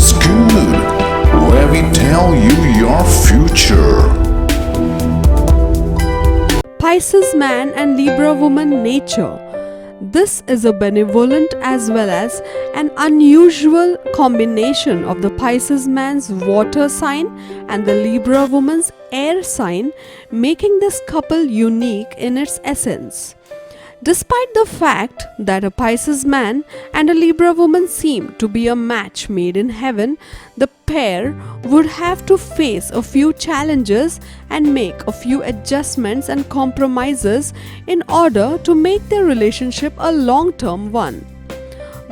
is good, where we tell you your future. Pisces man and Libra woman nature. This is a benevolent as well as an unusual combination of the Pisces man's water sign and the Libra woman's air sign, making this couple unique in its essence. Despite the fact that a Pisces man and a Libra woman seem to be a match made in heaven, the pair would have to face a few challenges and make a few adjustments and compromises in order to make their relationship a long-term one.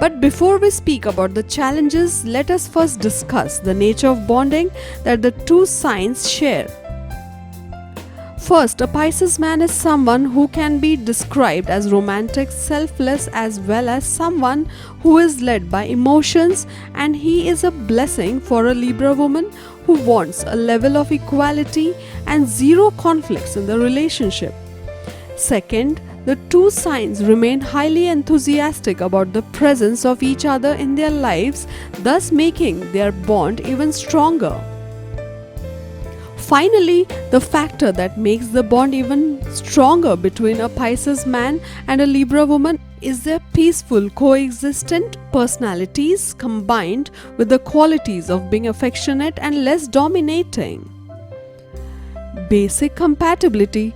But before we speak about the challenges, let us first discuss the nature of bonding that the two signs share. First, a Pisces man is someone who can be described as romantic, selfless, as well as someone who is led by emotions, and he is a blessing for a Libra woman who wants a level of equality and zero conflicts in the relationship. Second, the two signs remain highly enthusiastic about the presence of each other in their lives, thus making their bond even stronger. Finally, the factor that makes the bond even stronger between a Pisces man and a Libra woman is their peaceful, coexistent personalities combined with the qualities of being affectionate and less dominating. Basic compatibility.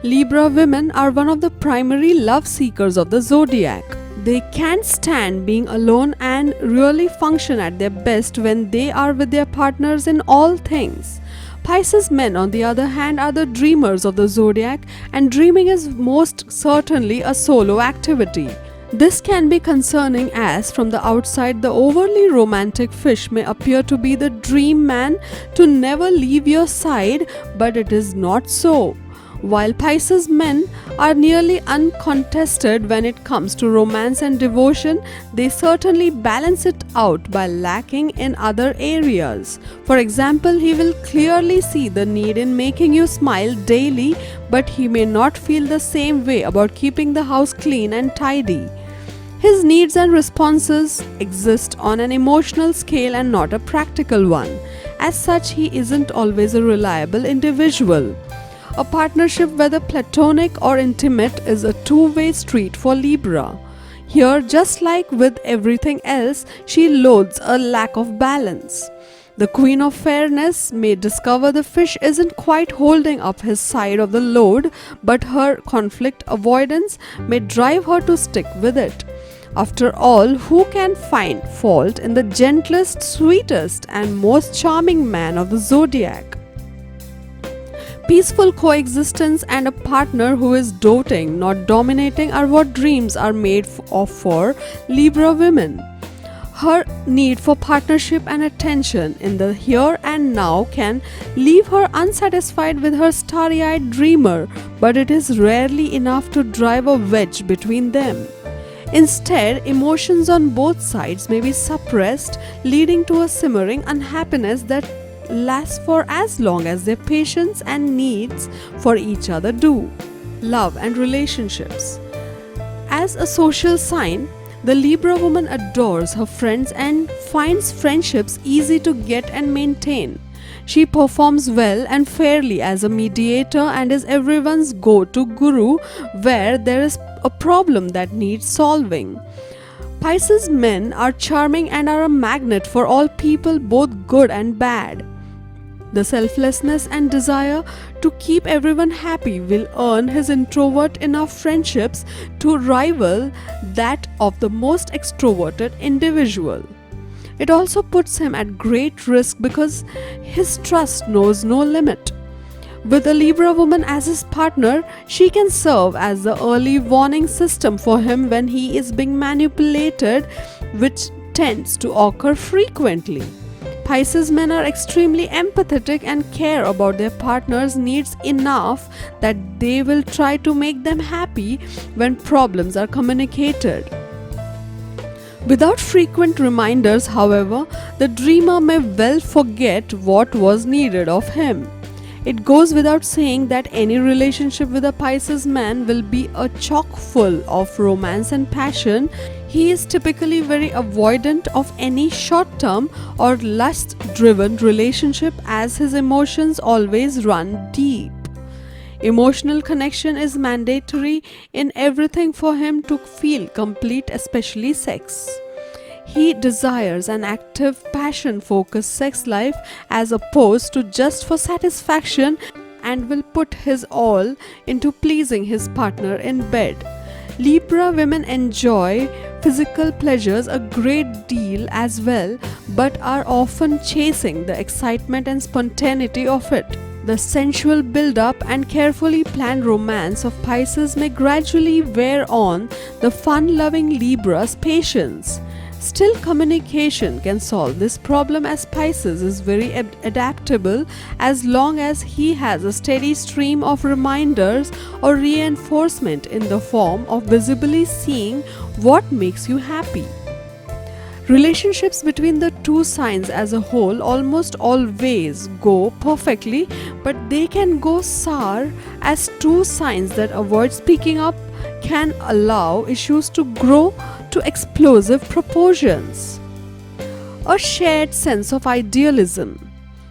Libra women are one of the primary love seekers of the zodiac. They can't stand being alone and really function at their best when they are with their partners in all things. Pisces men, on the other hand, are the dreamers of the zodiac, and dreaming is most certainly a solo activity. This can be concerning as from the outside the overly romantic fish may appear to be the dream man to never leave your side, but it is not so. While Pisces men are nearly uncontested when it comes to romance and devotion, they certainly balance it out by lacking in other areas. For example, he will clearly see the need in making you smile daily, but he may not feel the same way about keeping the house clean and tidy. His needs and responses exist on an emotional scale and not a practical one. As such, he isn't always a reliable individual. A partnership, whether platonic or intimate, is a two-way street for Libra. Here, just like with everything else, she loathes a lack of balance. The Queen of Fairness may discover the fish isn't quite holding up his side of the load, but her conflict avoidance may drive her to stick with it. After all, who can find fault in the gentlest, sweetest, and most charming man of the zodiac? Peaceful coexistence and a partner who is doting, not dominating, are what dreams are made of for Libra women. Her need for partnership and attention in the here and now can leave her unsatisfied with her starry-eyed dreamer, but it is rarely enough to drive a wedge between them. Instead, emotions on both sides may be suppressed, leading to a simmering unhappiness that lasts for as long as their patience and needs for each other do. Love and relationships. As a social sign, the Libra woman adores her friends and finds friendships easy to get and maintain. She performs well and fairly as a mediator and is everyone's go-to guru where there is a problem that needs solving. Pisces men are charming and are a magnet for all people, both good and bad. The selflessness and desire to keep everyone happy will earn his introvert enough friendships to rival that of the most extroverted individual. It also puts him at great risk because his trust knows no limit. With a Libra woman as his partner, she can serve as the early warning system for him when he is being manipulated, which tends to occur frequently. Pisces men are extremely empathetic and care about their partner's needs enough that they will try to make them happy when problems are communicated. Without frequent reminders, however, the dreamer may well forget what was needed of him. It goes without saying that any relationship with a Pisces man will be a chock full of romance and passion. He is typically very avoidant of any short term or lust driven relationship as his emotions always run deep. Emotional connection is mandatory in everything for him to feel complete, especially sex. He desires an active, passion focused sex life as opposed to just for satisfaction and will put his all into pleasing his partner in bed. Libra women enjoy physical pleasures a great deal as well, but are often chasing the excitement and spontaneity of it. The sensual build-up and carefully planned romance of Pisces may gradually wear on the fun-loving Libra's patience. Still, communication can solve this problem as Pisces is very adaptable as long as he has a steady stream of reminders or reinforcement in the form of visibly seeing what makes you happy. Relationships between the two signs as a whole almost always go perfectly, but they can go sour as two signs that avoid speaking up can allow issues to grow to explosive proportions. A shared sense of idealism.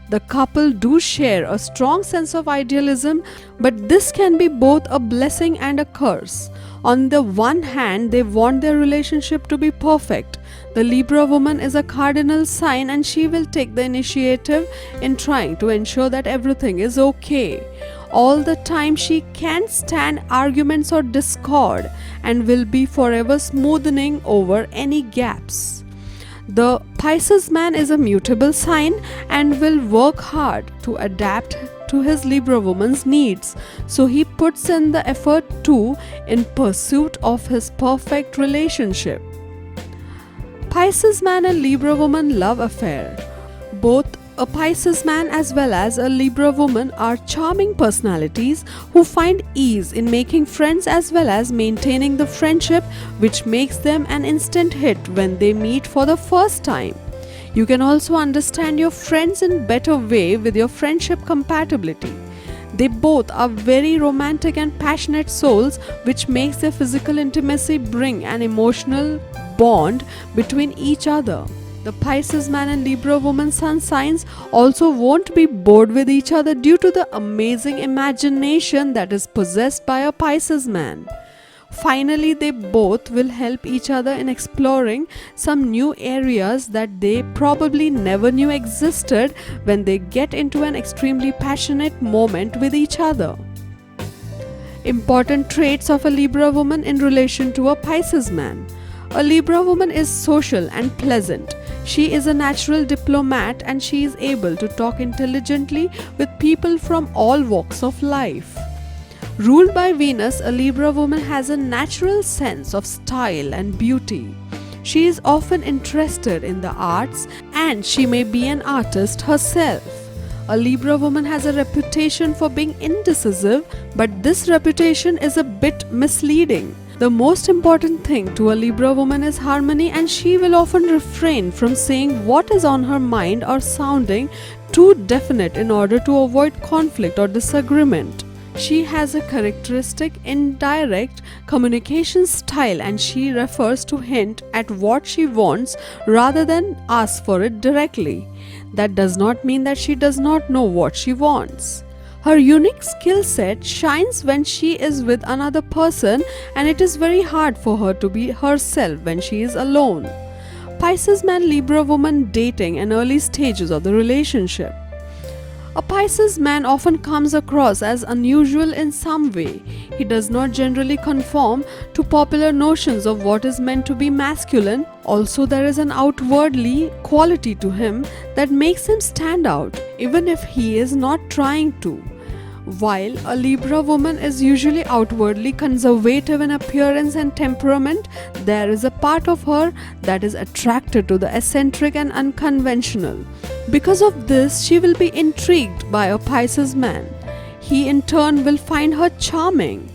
The couple do share a strong sense of idealism, but this can be both a blessing and a curse. On the one hand, they want their relationship to be perfect. The Libra woman is a cardinal sign and she will take the initiative in trying to ensure that everything is okay. All the time she can't stand arguments or discord and will be forever smoothing over any gaps. The Pisces man is a mutable sign and will work hard to adapt to his Libra woman's needs, so he puts in the effort too in pursuit of his perfect relationship. Pisces man and Libra woman love affair. Both a Pisces man as well as a Libra woman are charming personalities who find ease in making friends as well as maintaining the friendship, which makes them an instant hit when they meet for the first time. You can also understand your friends in better way with your friendship compatibility. They both are very romantic and passionate souls, which makes their physical intimacy bring an emotional bond between each other. The Pisces man and Libra woman sun signs also won't be bored with each other due to the amazing imagination that is possessed by a Pisces man. Finally, they both will help each other in exploring some new areas that they probably never knew existed when they get into an extremely passionate moment with each other. Important traits of a Libra woman in relation to a Pisces man. A Libra woman is social and pleasant. She is a natural diplomat and she is able to talk intelligently with people from all walks of life. Ruled by Venus, a Libra woman has a natural sense of style and beauty. She is often interested in the arts and she may be an artist herself. A Libra woman has a reputation for being indecisive, but this reputation is a bit misleading. The most important thing to a Libra woman is harmony, and she will often refrain from saying what is on her mind or sounding too definite in order to avoid conflict or disagreement. She has a characteristic indirect communication style and she refers to hint at what she wants rather than ask for it directly. That does not mean that she does not know what she wants. Her unique skill set shines when she is with another person, and it is very hard for her to be herself when she is alone. Pisces man Libra woman dating in early stages of the relationship. A Pisces man often comes across as unusual in some way. He does not generally conform to popular notions of what is meant to be masculine. Also, there is an outwardly quality to him that makes him stand out, even if he is not trying to. While a Libra woman is usually outwardly conservative in appearance and temperament, there is a part of her that is attracted to the eccentric and unconventional. Because of this, she will be intrigued by a Pisces man. He in turn will find her charming.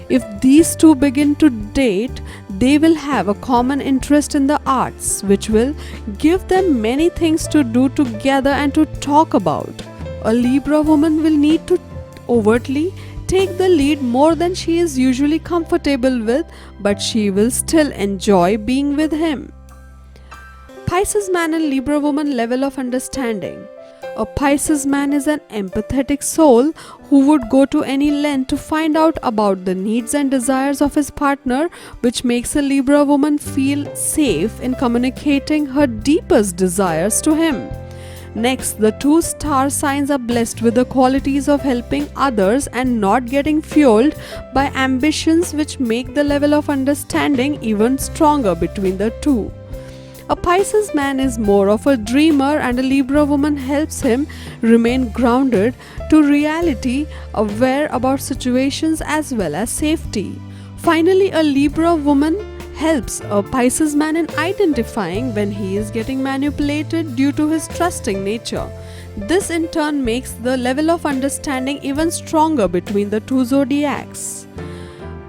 If these two begin to date, they will have a common interest in the arts, which will give them many things to do together and to talk about. A Libra woman will need to overtly take the lead more than she is usually comfortable with, but she will still enjoy being with him. Pisces man and Libra woman level of understanding. A Pisces man is an empathetic soul who would go to any length to find out about the needs and desires of his partner, which makes a Libra woman feel safe in communicating her deepest desires to him. Next, the two star signs are blessed with the qualities of helping others and not getting fueled by ambitions, which make the level of understanding even stronger between the two. A Pisces man is more of a dreamer, and a Libra woman helps him remain grounded to reality, aware about situations as well as safety. Finally, a Libra woman helps a Pisces man in identifying when he is getting manipulated due to his trusting nature. This in turn makes the level of understanding even stronger between the two zodiacs.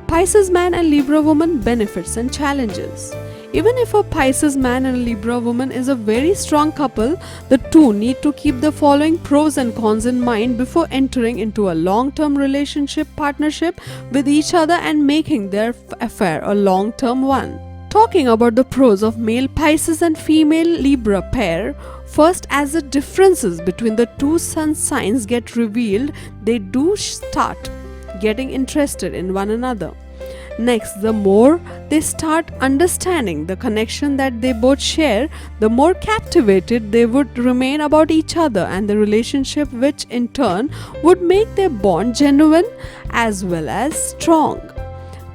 Pisces man and Libra woman benefits and challenges. Even if a Pisces man and a Libra woman is a very strong couple, the two need to keep the following pros and cons in mind before entering into a long-term relationship partnership with each other and making their affair a long-term one. Talking about the pros of male Pisces and female Libra pair, first, as the differences between the two sun signs get revealed, they do start getting interested in one another. Next, the more they start understanding the connection that they both share, the more captivated they would remain about each other and the relationship, which in turn would make their bond genuine as well as strong.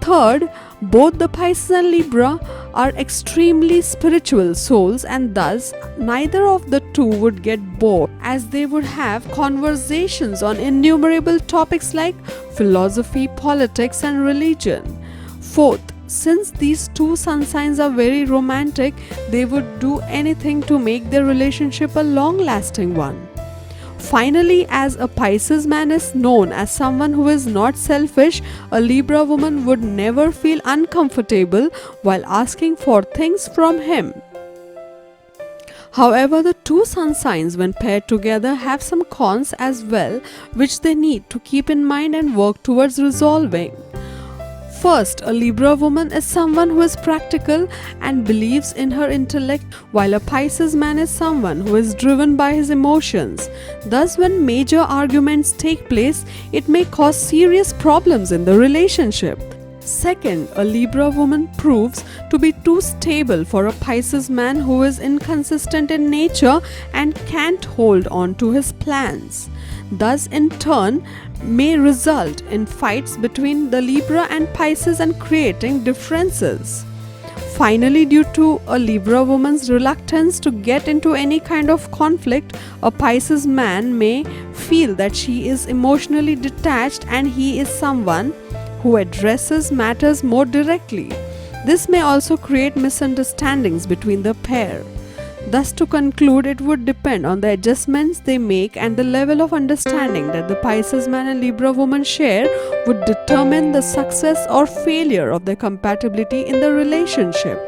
Third, both the Pisces and Libra are extremely spiritual souls, and thus neither of the two would get bored, as they would have conversations on innumerable topics like philosophy, politics, and religion. Fourth, since these two sun signs are very romantic, they would do anything to make their relationship a long-lasting one. Finally, as a Pisces man is known as someone who is not selfish, a Libra woman would never feel uncomfortable while asking for things from him. However, the two sun signs, when paired together, have some cons as well, which they need to keep in mind and work towards resolving. First, a Libra woman is someone who is practical and believes in her intellect, while a Pisces man is someone who is driven by his emotions. Thus, when major arguments take place, it may cause serious problems in the relationship. Second, a Libra woman proves to be too stable for a Pisces man who is inconsistent in nature and can't hold on to his plans. Thus, in turn, may result in fights between the Libra and Pisces and creating differences. Finally, due to a Libra woman's reluctance to get into any kind of conflict, a Pisces man may feel that she is emotionally detached and he is someone who addresses matters more directly. This may also create misunderstandings between the pair. Thus, to conclude, it would depend on the adjustments they make and the level of understanding that the Pisces man and Libra woman share would determine the success or failure of their compatibility in the relationship.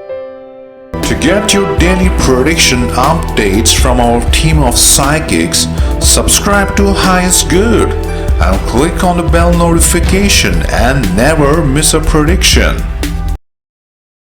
To get your daily prediction updates from our team of psychics, subscribe to Highest Good and click on the bell notification and never miss a prediction.